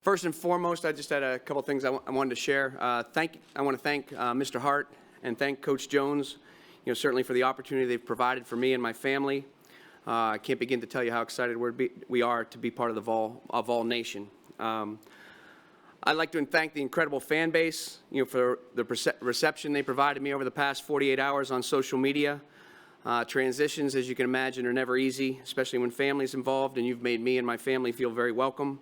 First and foremost, I just had a couple things I wanted to share. I want to thank Mr. Hart and thank Coach Jones, certainly for the opportunity they've provided for me and my family. I can't begin to tell you how excited we are to be part of the Vol Nation. I'd like to thank the incredible fan base, for the reception they provided me over the past 48 hours on social media. Transitions, as you can imagine, are never easy, especially when family's involved, and you've made me and my family feel very welcome.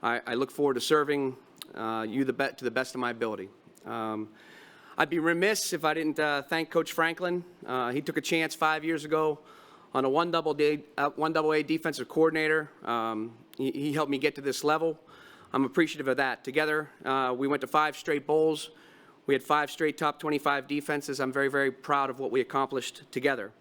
I look forward to serving you to the best of my ability. I'd be remiss if I didn't thank Coach Franklin. He took a chance 5 years ago on a 1AA defensive coordinator. He helped me get to this level. I'm appreciative of that. Together, we went to 5 straight bowls. We had 5 straight top 25 defenses. I'm very, very proud of what we accomplished together.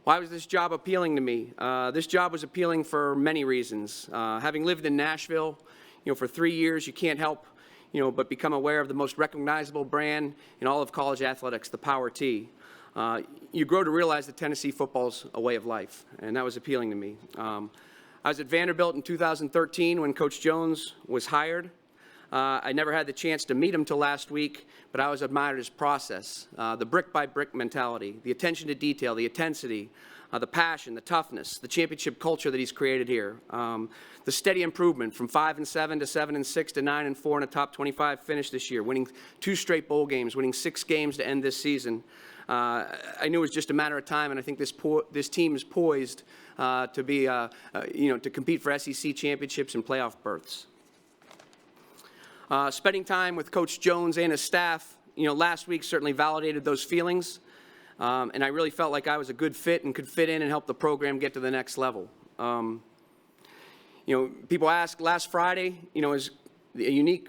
Why was this job appealing to me? This job was appealing for many reasons. Having lived in Nashville, for 3 years, you can't help, but become aware of the most recognizable brand in all of college athletics, the Power T. You grow to realize that Tennessee football's a way of life, and that was appealing to me. I was at Vanderbilt in 2013 when Coach Jones was hired. I never had the chance to meet him till last week, but I always admired his process, the brick-by-brick mentality, the attention to detail, the intensity, the passion, the toughness, the championship culture that he's created here, the steady improvement from 5-7 to 7-6 to 9-4 in a top 25 finish this year, winning 2 straight bowl games, winning 6 games to end this season. I knew it was just a matter of time, and I think this team is poised to be, to compete for SEC championships and playoff berths. Spending time with Coach Jones and his staff, last week certainly validated those feelings, and I really felt like I was a good fit and could fit in and help the program get to the next level. People ask, last Friday, was a unique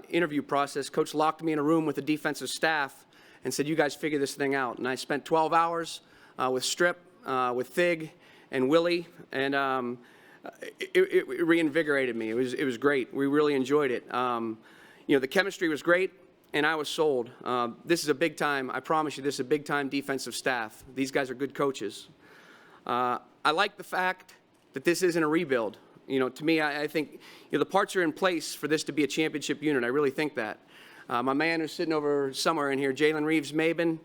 interview process. Coach locked me in a room with the defensive staff and said, "You guys figure this thing out." And I spent 12 hours with Strip, with Fig, and Willie, and it reinvigorated me. It was great. We really enjoyed it. The chemistry was great, and I was sold. This is a big time. I promise you, this is a big time defensive staff. These guys are good coaches. I like the fact that this isn't a rebuild. To me, I think the parts are in place for this to be a championship unit. I really think that. My man who's sitting over somewhere in here, Jalen Reeves-Maben,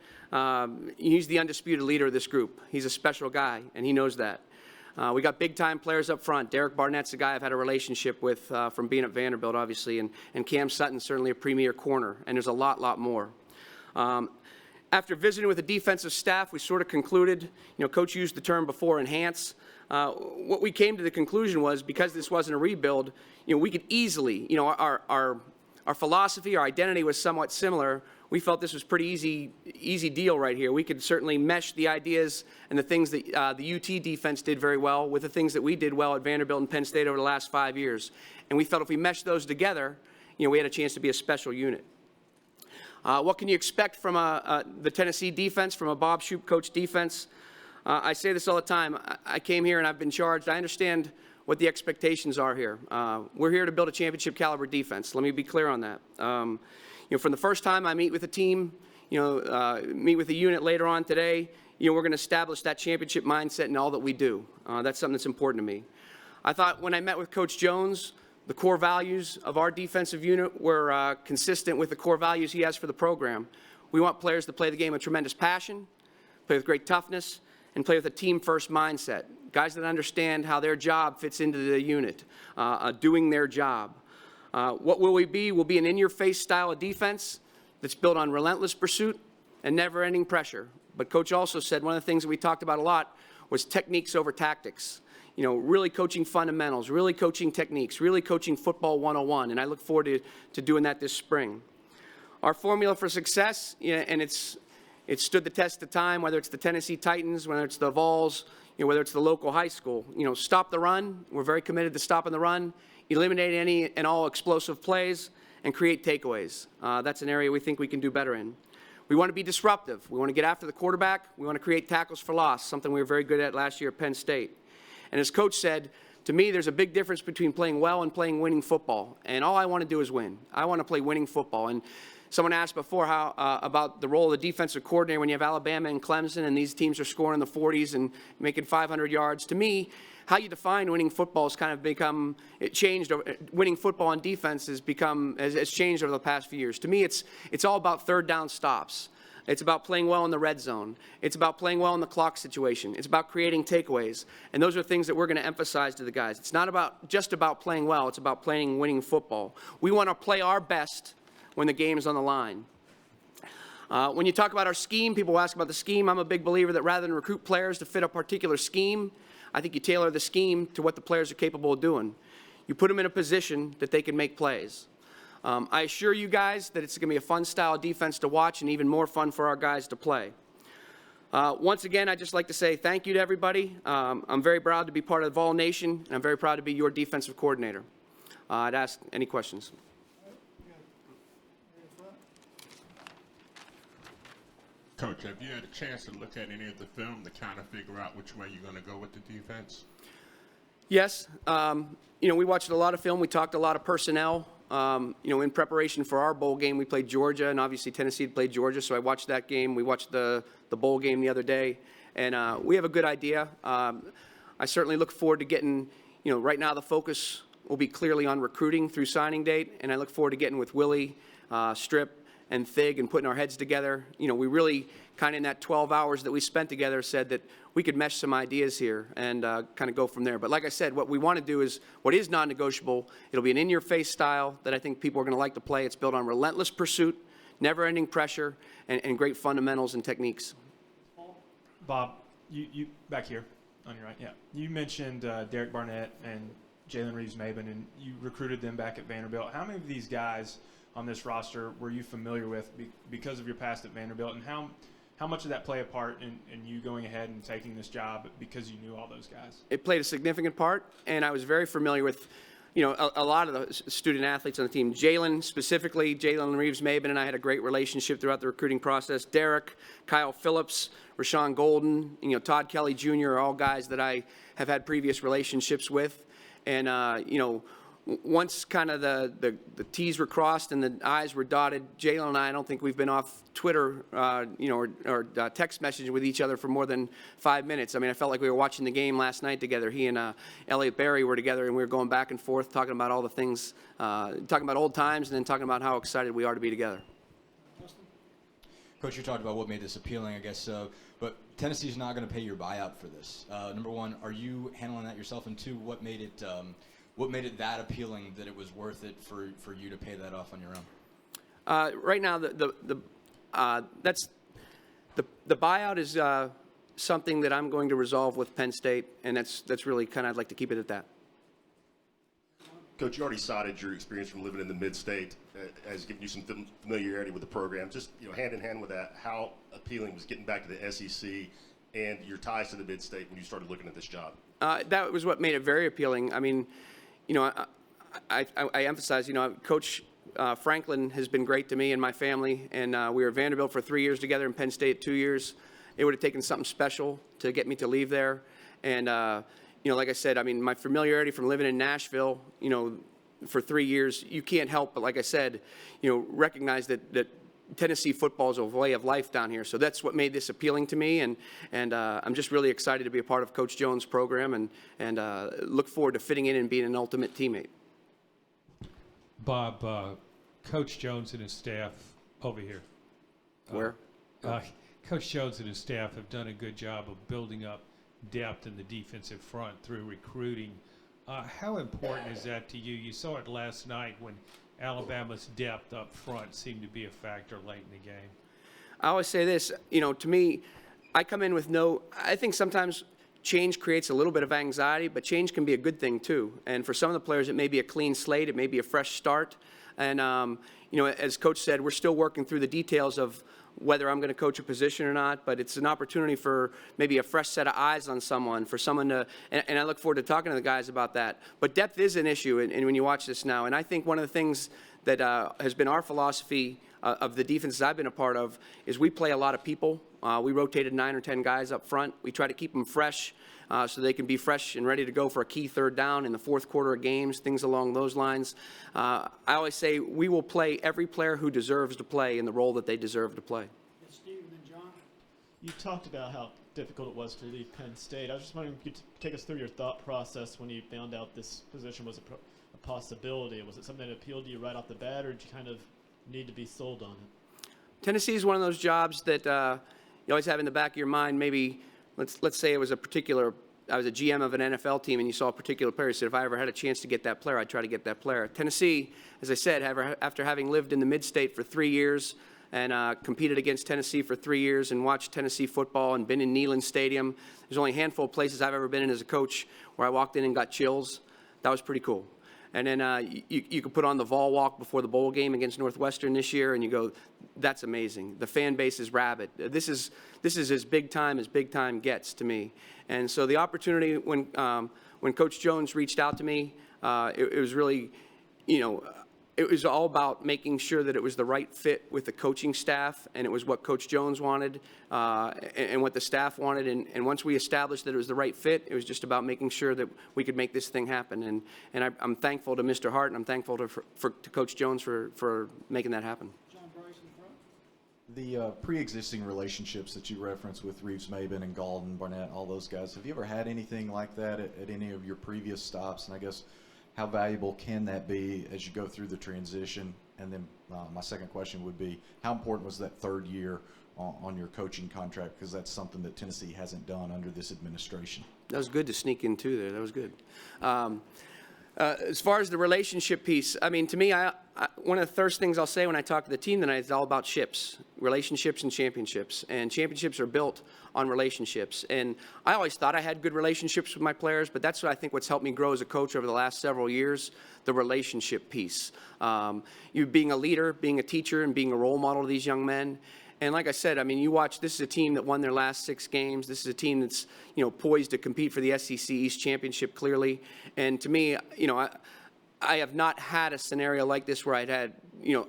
he's the undisputed leader of this group. He's a special guy, and he knows that. We got big-time players up front. Derek Barnett's a guy I've had a relationship with from being at Vanderbilt, obviously, and Cam Sutton's certainly a premier corner, and there's a lot more. After visiting with the defensive staff, we sort of concluded, Coach used the term before, enhance. What we came to the conclusion was, because this wasn't a rebuild, we could easily, our philosophy, our identity was somewhat similar. We felt this was pretty easy deal right here. We could certainly mesh the ideas and the things that the UT defense did very well with the things that we did well at Vanderbilt and Penn State over the last 5 years. And we felt if we meshed those together, we had a chance to be a special unit. What can you expect from the Tennessee defense, from a Bob Shoop coach defense? I say this all the time. I came here and I've been charged. I understand what the expectations are here. We're here to build a championship caliber defense. Let me be clear on that. From the first time I meet with a team, meet with a unit later on today, we're going to establish that championship mindset in all that we do. That's something that's important to me. I thought when I met with Coach Jones, the core values of our defensive unit were consistent with the core values he has for the program. We want players to play the game with tremendous passion, play with great toughness, and play with a team-first mindset. Guys that understand how their job fits into the unit, doing their job. What will we be? We'll be an in-your-face style of defense that's built on relentless pursuit and never-ending pressure. But Coach also said one of the things that we talked about a lot was techniques over tactics. Really coaching fundamentals, really coaching techniques, really coaching football 101, and I look forward to doing that this spring. Our formula for success, and it's stood the test of time, whether it's the Tennessee Titans, whether it's the Vols, whether it's the local high school. Stop the run. We're very committed to stopping the run, eliminate any and all explosive plays, and create takeaways. That's an area we think we can do better in. We want to be disruptive. We want to get after the quarterback. We want to create tackles for loss, something we were very good at last year at Penn State. And as Coach said, to me, there's a big difference between playing well and playing winning football. And all I want to do is win. I want to play winning football. And someone asked before about the role of the defensive coordinator when you have Alabama and Clemson and these teams are scoring in the 40s and making 500 yards. To me, how you define winning football has kind of become, it changed. Winning football on defense has changed over the past few years. To me, it's all about third down stops. It's about playing well in the red zone. It's about playing well in the clock situation. It's about creating takeaways. And those are things that we're going to emphasize to the guys. It's not just about playing well. It's about playing winning football. We want to play our best when the game is on the line. When you talk about our scheme, people ask about the scheme. I'm a big believer that rather than recruit players to fit a particular scheme, I think you tailor the scheme to what the players are capable of doing. You put them in a position that they can make plays. I assure you guys that it's going to be a fun style of defense to watch and even more fun for our guys to play. Once again, I'd just like to say thank you to everybody. I'm very proud to be part of the Vol Nation, and I'm very proud to be your defensive coordinator. I'd ask any questions. Coach, have you had a chance to look at any of the film to kind of figure out which way you're going to go with the defense? Yes. We watched a lot of film. We talked a lot of personnel. In preparation for our bowl game, we played Georgia, and obviously Tennessee had played Georgia, so I watched that game. We watched the bowl game the other day, and we have a good idea. I certainly look forward to getting, right now the focus will be clearly on recruiting through signing date, and I look forward to getting with Willie, Strip, and Thig and putting our heads together. We really kind of in that 12 hours that we spent together said that we could mesh some ideas here and kind of go from there. But like I said, what we want to do is what is non-negotiable. It'll be an in-your-face style that I think people are going to like to play. It's built on relentless pursuit, never-ending pressure, and great fundamentals and techniques. Bob, you back here on your right, yeah. You mentioned Derek Barnett and Jalen Reeves-Maben, and you recruited them back at Vanderbilt. How many of these guys on this roster were you familiar with because of your past at Vanderbilt, and how much did that play a part in you going ahead and taking this job because you knew all those guys? It played a significant part, and I was very familiar with, a lot of the student athletes on the team. Jalen specifically, Jalen Reeves-Maben and I had a great relationship throughout the recruiting process. Derek, Kyle Phillips, Rashawn Golden, Todd Kelly Jr. are all guys that I have had previous relationships with, and once kind of the T's were crossed and the I's were dotted, Jalen and I don't think we've been off Twitter, or text messaging with each other for more than 5 minutes. I mean, I felt like we were watching the game last night together. He and Elliot Berry were together, and we were going back and forth, talking about all the things, talking about old times, and then talking about how excited we are to be together. Coach, you talked about what made this appealing, I guess, but Tennessee's not going to pay your buyout for this. Number one, are you handling that yourself? And two, what made it that appealing that it was worth it for you to pay that off on your own? Right now, the buyout is something that I'm going to resolve with Penn State, and that's really kind of, I'd like to keep it at that. Coach, you already cited your experience from living in the mid-state as giving you some familiarity with the program. Just hand in hand with that, how appealing was getting back to the SEC and your ties to the mid-state when you started looking at this job? That was what made it very appealing. I mean, I emphasize, Coach Franklin has been great to me and my family, and we were at Vanderbilt for 3 years together and Penn State 2 years. It would have taken something special to get me to leave there. And, like I said, I mean, my familiarity from living in Nashville, for 3 years, you can't help but, like I said, recognize that Tennessee football is a way of life down here. So that's what made this appealing to me, and I'm just really excited to be a part of Coach Jones' program and look forward to fitting in and being an ultimate teammate. Bob, Coach Jones and his staff over here. Where? Coach Jones and his staff have done a good job of building up depth in the defensive front through recruiting. How important is that to you? You saw it last night when Alabama's depth up front seemed to be a factor late in the game. I always say this, to me, I come in with I think sometimes change creates a little bit of anxiety, but change can be a good thing too. And for some of the players, it may be a clean slate, it may be a fresh start. And, as Coach said, we're still working through the details of whether I'm going to coach a position or not, but it's an opportunity for maybe a fresh set of eyes on someone, for someone to, and I look forward to talking to the guys about that. But depth is an issue, and when you watch this now, and I think one of the things that has been our philosophy of the defenses I've been a part of is we play a lot of people We rotated 9 or 10 guys up front. We try to keep them fresh so they can be fresh and ready to go for a key third down in the fourth quarter of games, things along those lines. I always say we will play every player who deserves to play in the role that they deserve to play. Steve and then John. You talked about how difficult it was to leave Penn State. I was just wondering if you could take us through your thought process when you found out this position was a possibility. Was it something that appealed to you right off the bat, or did you kind of need to be sold on it? Tennessee is one of those jobs that you always have in the back of your mind. Maybe let's say it was I was a GM of an NFL team, and you saw a particular player. You said, if I ever had a chance to get that player, I'd try to get that player. Tennessee, as I said, after having lived in the mid-state for 3 years and competed against Tennessee for 3 years and watched Tennessee football and been in Neyland Stadium, there's only a handful of places I've ever been in as a coach where I walked in and got chills. That was pretty cool. And then you could put on the Vol Walk before the bowl game against Northwestern this year, and you go, that's amazing. The fan base is rabid. This is as big time gets to me. And so the opportunity when Coach Jones reached out to me, it was really, it was all about making sure that it was the right fit with the coaching staff, and it was what Coach Jones wanted and what the staff wanted. And once we established that it was the right fit, it was just about making sure that we could make this thing happen. And I'm thankful to Mr. Hart, and I'm thankful to Coach Jones for making that happen. John Bryce in front. The pre-existing relationships that you referenced with Reeves-Maben and Galden, Barnett, all those guys, have you ever had anything like that at any of your previous stops? And I guess, how valuable can that be as you go through the transition? And then my second question would be, how important was that third year on your coaching contract? Because that's something that Tennessee hasn't done under this administration. That was good to sneak in, too, there. That was good. As far as the relationship piece, I mean, to me, one of the first things I'll say when I talk to the team tonight is all about ships, relationships and championships. And championships are built on relationships. And I always thought I had good relationships with my players, but that's what I think what's helped me grow as a coach over the last several years, the relationship piece. You being a leader, being a teacher, and being a role model to these young men. And like I said, I mean, you watch, this is a team that won their last 6 games. This is a team that's, poised to compete for the SEC East Championship clearly. And to me, I have not had a scenario like this where I'd had,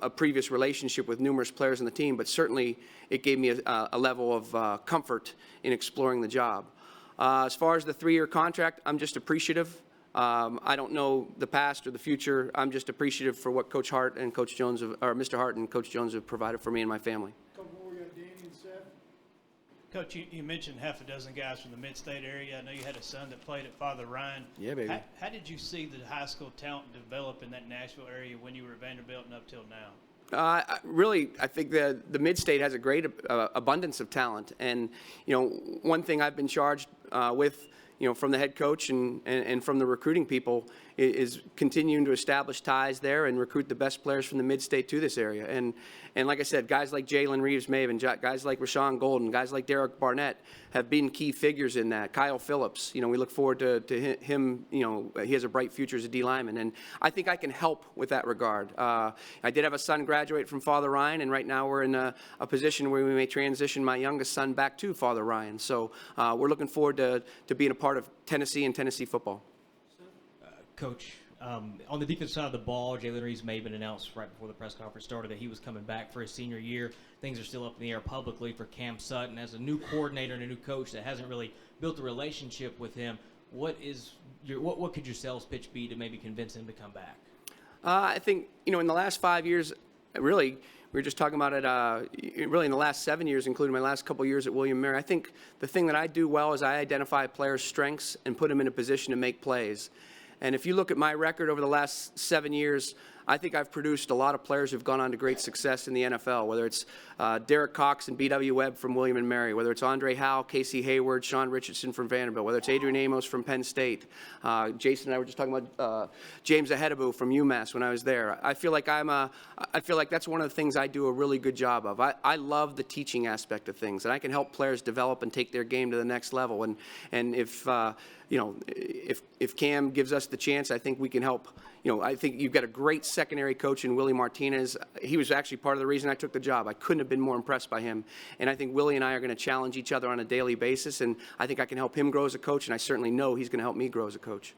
a previous relationship with numerous players on the team, but certainly it gave me a level of comfort in exploring the job. As far as the 3-year contract, I'm just appreciative. I don't know the past or the future. I'm just appreciative for what Coach Hart and Coach Jones, or Mr. Hart and Coach Jones have provided for me and my family. Couple more, we got Danny and Seth. Coach, you mentioned half a dozen guys from the mid-state area. I know you had a son that played at Father Ryan. Yeah, baby. How did you see the high school talent develop in that Nashville area when you were at Vanderbilt and up till now? I think the mid-state has a great abundance of talent. And, one thing I've been charged with, from the head coach and from the recruiting people is continuing to establish ties there and recruit the best players from the mid-state to this area. And like I said, guys like Jalen Reeves-Maben, guys like Rashawn Golden, guys like Derek Barnett have been key figures in that. Kyle Phillips, we look forward to him, he has a bright future as a D lineman. And I think I can help with that regard. I did have a son graduate from Father Ryan, and right now we're in a position where we may transition my youngest son back to Father Ryan. So we're looking forward to being a part of Tennessee and Tennessee football. Coach, on the defense side of the ball, Jalen Reeves-Maben announced right before the press conference started that he was coming back for his senior year. Things are still up in the air publicly for Cam Sutton. As a new coordinator and a new coach that hasn't really built a relationship with him, what could your sales pitch be to maybe convince him to come back? I think, in the last 5 years, really, we were just talking about it, really in the last 7 years, including my last couple years at William & Mary. I think the thing that I do well is I identify players' strengths and put them in a position to make plays. And if you look at my record over the last 7 years, I think I've produced a lot of players who've gone on to great success in the NFL, whether it's Derek Cox and B.W. Webb from William & Mary, whether it's Andre Howell, Casey Hayward, Sean Richardson from Vanderbilt, whether it's Adrian Amos from Penn State. Jason and I were just talking about James Ahedabu from UMass when I was there. I feel like that's one of the things I do a really good job of. I love the teaching aspect of things, and I can help players develop and take their game to the next level. And if Cam gives us the chance, I think we can help. I think you've got a great secondary coach in Willie Martinez. He was actually part of the reason I took the job. I couldn't have been more impressed by him. And I think Willie and I are going to challenge each other on a daily basis, and I think I can help him grow as a coach, and I certainly know he's going to help me grow as a coach.